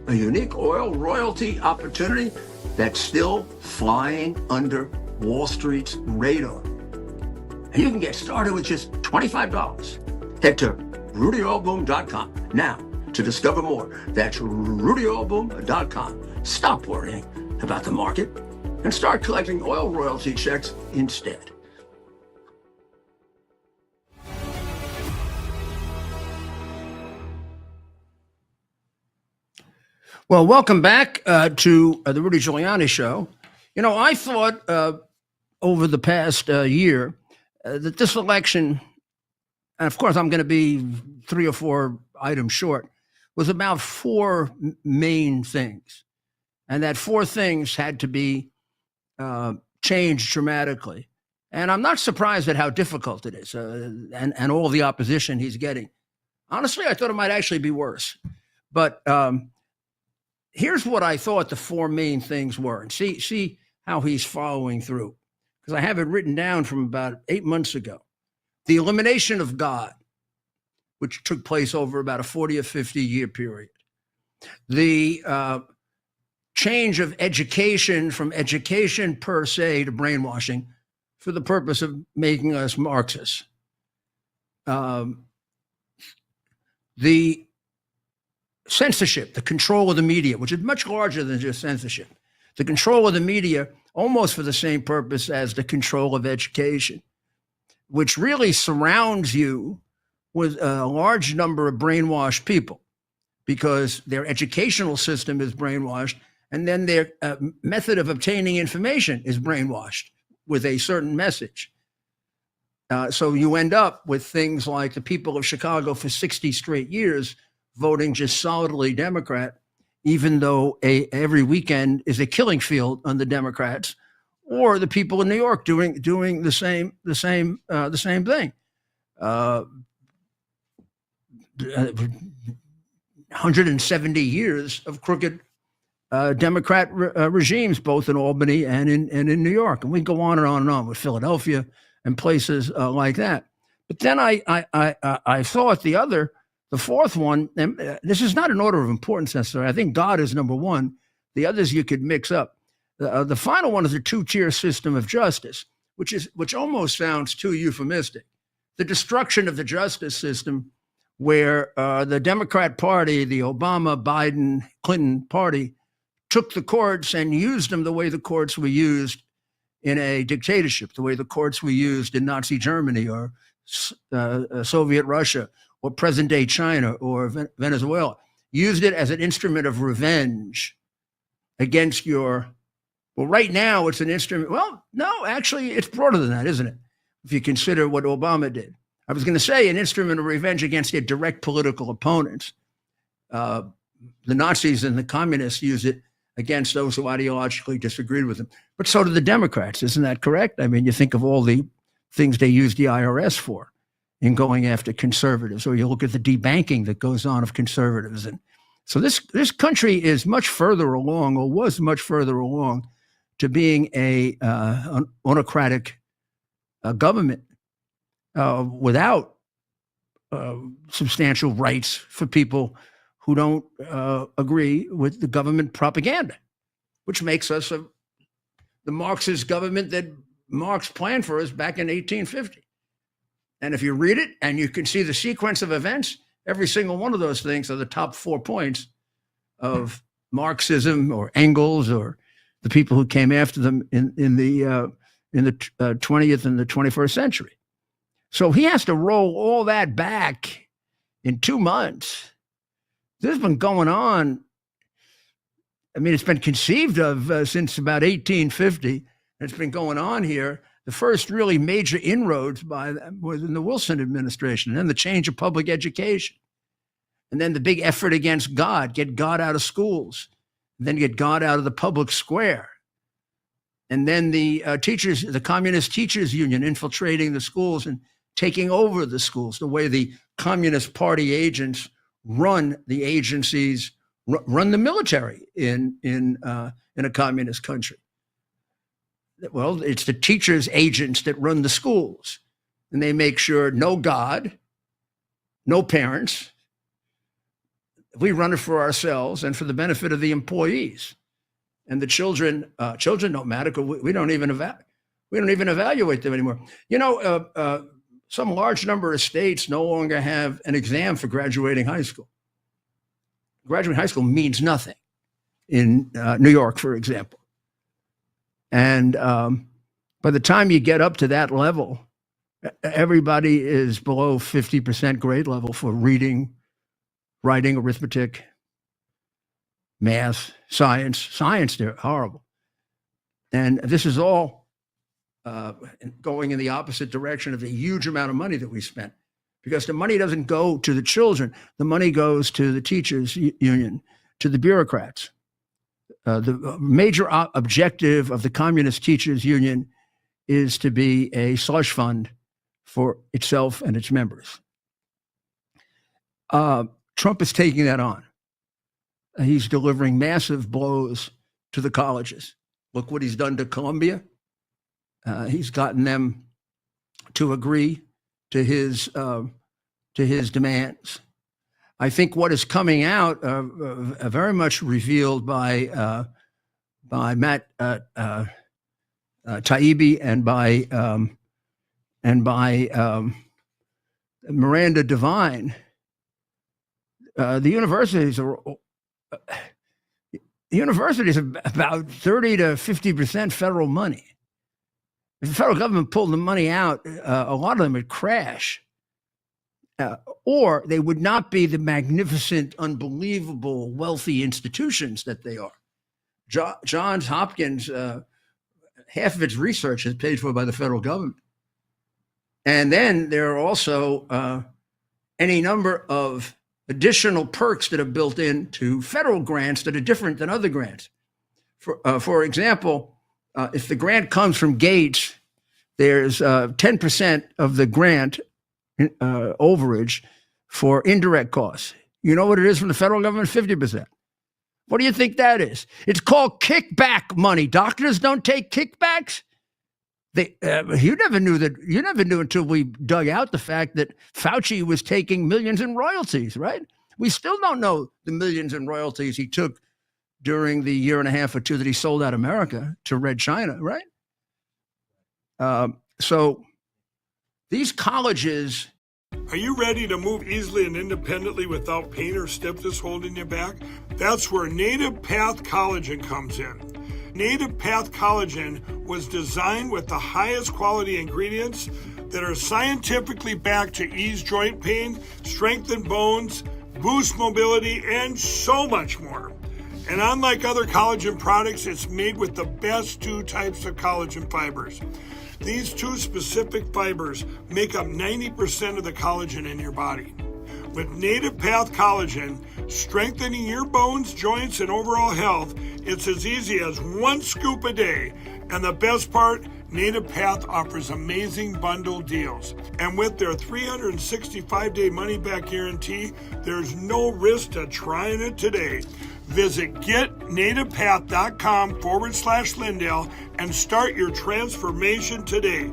a unique oil royalty opportunity that's still flying under Wall Street's radar. And you can get started with just $25. Head to RudyOilBoom.com now to discover more. That's RudyOilBoom.com. Stop worrying about the market and start collecting oil royalty checks instead. Well, welcome back to the Rudy Giuliani Show. I thought over the past year that this election, and of course I'm going to be 3 or 4 items short, was about 4 main things. And that 4 things had to be changed dramatically. And I'm not surprised at how difficult it is and all the opposition he's getting. Honestly, I thought it might actually be worse. But here's what I thought the 4 main things were, and see how he's following through. Because I have it written down from about 8 months ago. The elimination of God, which took place over about a 40 or 50 year period. The change of education from education per se to brainwashing for the purpose of making us Marxists. The censorship, the control of the media, which is much larger than just censorship, the control of the media almost for the same purpose as the control of education, which really surrounds you with a large number of brainwashed people because their educational system is brainwashed, and then their method of obtaining information is brainwashed with a certain message. So you end up with things like the people of Chicago for 60 straight years voting just solidly Democrat, even though every weekend is a killing field on the Democrats, or the people in New York doing the same thing. 170 years of crooked Democrat regimes, both in Albany and in New York, and we go on and on and on with Philadelphia and places like that. But then I thought the fourth one, and this is not an order of importance necessarily. I think God is number one. The others you could mix up. The final one is a two-tier system of justice, which almost sounds too euphemistic. The destruction of the justice system, where the Democrat Party, the Obama, Biden, Clinton party, took the courts and used them the way the courts were used in a dictatorship, the way the courts were used in Nazi Germany or Soviet Russia or present-day China or Venezuela. Used it as an instrument of revenge against your... Well, right now it's an instrument. Well, no, actually, it's broader than that, isn't it? If you consider what Obama did. I was going to say an instrument of revenge against their direct political opponents. The Nazis and the communists used it against those who ideologically disagreed with them. But so did the Democrats. Isn't that correct? I mean, you think of all the things they used the IRS for in going after conservatives, or you look at the debanking that goes on of conservatives. And so this country is much further along, or was much further along, to being an autocratic government without substantial rights for people who don't agree with the government propaganda, which makes us the Marxist government that Marx planned for us back in 1850. And if you read it and you can see the sequence of events, every single one of those things are the top 4 points of Marxism or Engels or the people who came after them in the 20th and the 21st century. So he has to roll all that back in 2 months. This has been going on. I mean, it's been conceived of since about 1850. It's been going on here. The first really major inroads was in the Wilson administration, and then the change of public education. And then the big effort against God, get God out of schools, and then get God out of the public square. And then the Communist Teachers Union infiltrating the schools and taking over the schools, the way the Communist Party agents run the agencies, run the military in a communist country. Well, it's the teachers' agents that run the schools, and they make sure no God, no parents. We run it for ourselves and for the benefit of the employees. And the children don't matter because we don't even evaluate them anymore. You know, some large number of states no longer have an exam for graduating high school. Graduating high school means nothing in New York, for example. And by the time you get up to that level, everybody is below 50% grade level for reading, writing, arithmetic, math, science. They're horrible. And this is all going in the opposite direction of the huge amount of money that we spent, because the money doesn't go to the children. The money goes to the teachers union, to the bureaucrats. The major objective of the Communist Teachers Union is to be a slush fund for itself and its members. Trump is taking that on. He's delivering massive blows to the colleges. Look what he's done to Columbia. He's gotten them to agree to his demands. I think what is coming out, very much revealed by Matt Taibbi and by Miranda Devine, the universities are about 30 to 50% federal money. If the federal government pulled the money out, a lot of them would crash, or they would not be the magnificent, unbelievable, wealthy institutions that they are. Johns Hopkins, half of its research is paid for by the federal government. And then there are also any number of additional perks that are built into federal grants that are different than other grants. For example, if the grant comes from Gates, there's 10% of the grant overage for indirect costs. You know what it is from the federal government? 50%. What do you think that is? It's called kickback money. Doctors don't take kickbacks. You never knew that. You never knew until we dug out the fact that Fauci was taking millions in royalties, right? We still don't know the millions in royalties he took during the year and a half or two that he sold out America to Red China, right? So these colleges. Are you ready to move easily and independently without pain or stiffness holding you back? That's where Native Path Collagen comes in. Native Path Collagen was designed with the highest quality ingredients that are scientifically backed to ease joint pain, strengthen bones, boost mobility, and so much more. And unlike other collagen products, it's made with the best two types of collagen fibers. These two specific fibers make up 90% of the collagen in your body. With Native Path Collagen, strengthening your bones, joints, and overall health, it's as easy as 1 scoop a day. And the best part, Native Path offers amazing bundle deals. And with their 365-day money-back guarantee, there's no risk to trying it today. Visit getnativepath.com/Lindell and start your transformation today.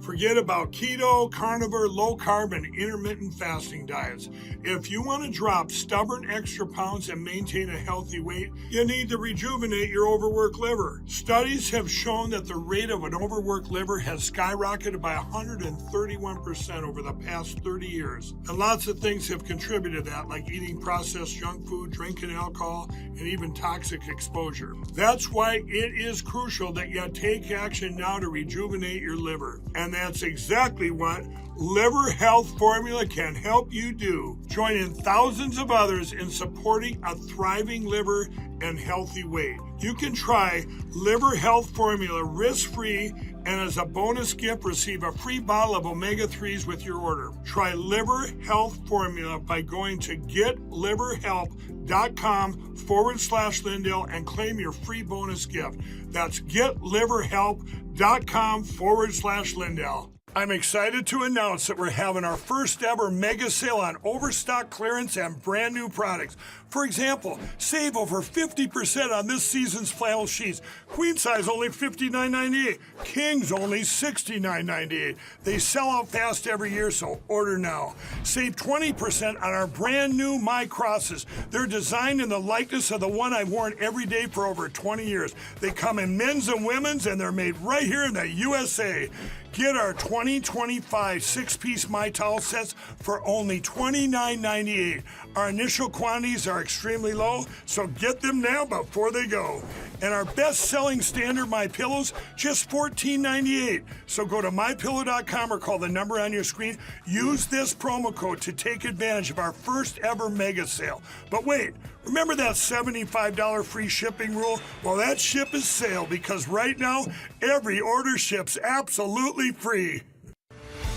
Forget about keto, carnivore, low carb, and intermittent fasting diets. If you want to drop stubborn extra pounds and maintain a healthy weight, you need to rejuvenate your overworked liver. Studies have shown that the rate of an overworked liver has skyrocketed by 131% over the past 30 years. And lots of things have contributed to that, like eating processed junk food, drinking alcohol, and even toxic exposure. That's why it is crucial that you take action now to rejuvenate your liver. And that's exactly what Liver Health Formula can help you do. Join in thousands of others in supporting a thriving liver and healthy weight. You can try Liver Health Formula risk-free, and as a bonus gift, receive a free bottle of omega-3s with your order. Try Liver Health Formula by going to getliverhelp.com/Lindell and claim your free bonus gift. That's getliverhelp.com/Lindell. I'm excited to announce that we're having our first ever mega sale on overstock clearance and brand new products. For example, save over 50% on this season's flannel sheets. Queen size only $59.98. Kings only $69.98. They sell out fast every year, so order now. Save 20% on our brand new My Crosses. They're designed in the likeness of the one I've worn every day for over 20 years. They come in men's and women's, and they're made right here in the USA. Get our 2025 6-piece My Towel sets for only $29.98. Our initial quantities are extremely low, so get them now before they go. And our best-selling standard My Pillows, just $14.98. So go to mypillow.com or call the number on your screen. Use this promo code to take advantage of our first ever mega sale. But wait, remember that $75 free shipping rule? Well, that ship is sailed, because right now, every order ships absolutely free.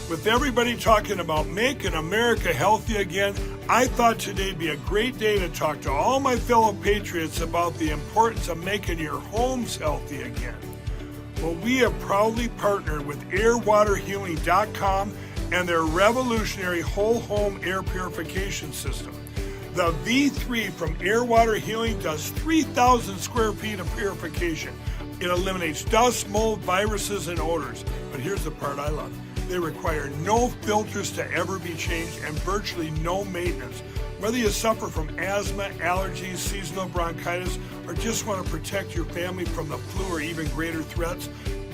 With everybody talking about making America healthy again, I thought today'd be a great day to talk to all my fellow patriots about the importance of making your homes healthy again. Well, we have proudly partnered with airwaterhealing.com and their revolutionary whole home air purification system. The V3 from Air Water Healing does 3,000 square feet of purification. It eliminates dust, mold, viruses, and odors. But here's the part I love. They require no filters to ever be changed and virtually no maintenance. Whether you suffer from asthma, allergies, seasonal bronchitis, or just want to protect your family from the flu or even greater threats,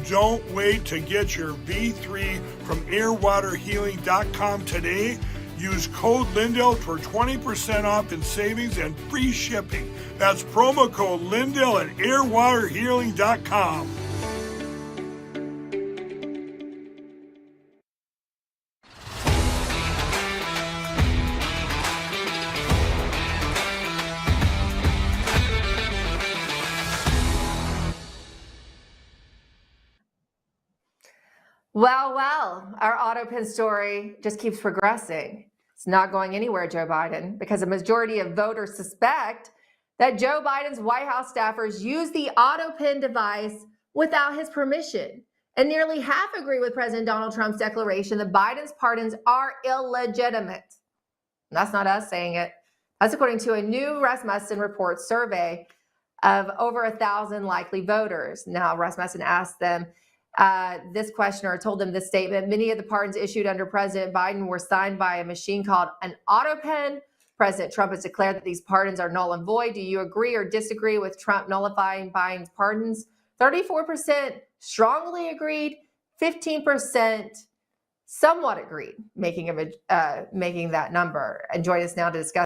don't wait to get your V3 from airwaterhealing.com today. Use code Lindell for 20% off in savings and free shipping. That's promo code Lindell at airwaterhealing.com. Well, our AutoPin story just keeps progressing. It's not going anywhere, Joe Biden, because a majority of voters suspect that Joe Biden's White House staffers used the AutoPin device without his permission. And nearly half agree with President Donald Trump's declaration that Biden's pardons are illegitimate. And that's not us saying it. That's according to a new Rasmussen report survey of over 1,000 likely voters. Now, Rasmussen asked them this questioner told them this statement: many of the pardons issued under President Biden were signed by a machine called an AutoPen. President Trump has declared that these pardons are null and void. Do you agree or disagree with Trump nullifying Biden's pardons? 34% strongly agreed, 15% somewhat agreed, making that number. And join us now to discuss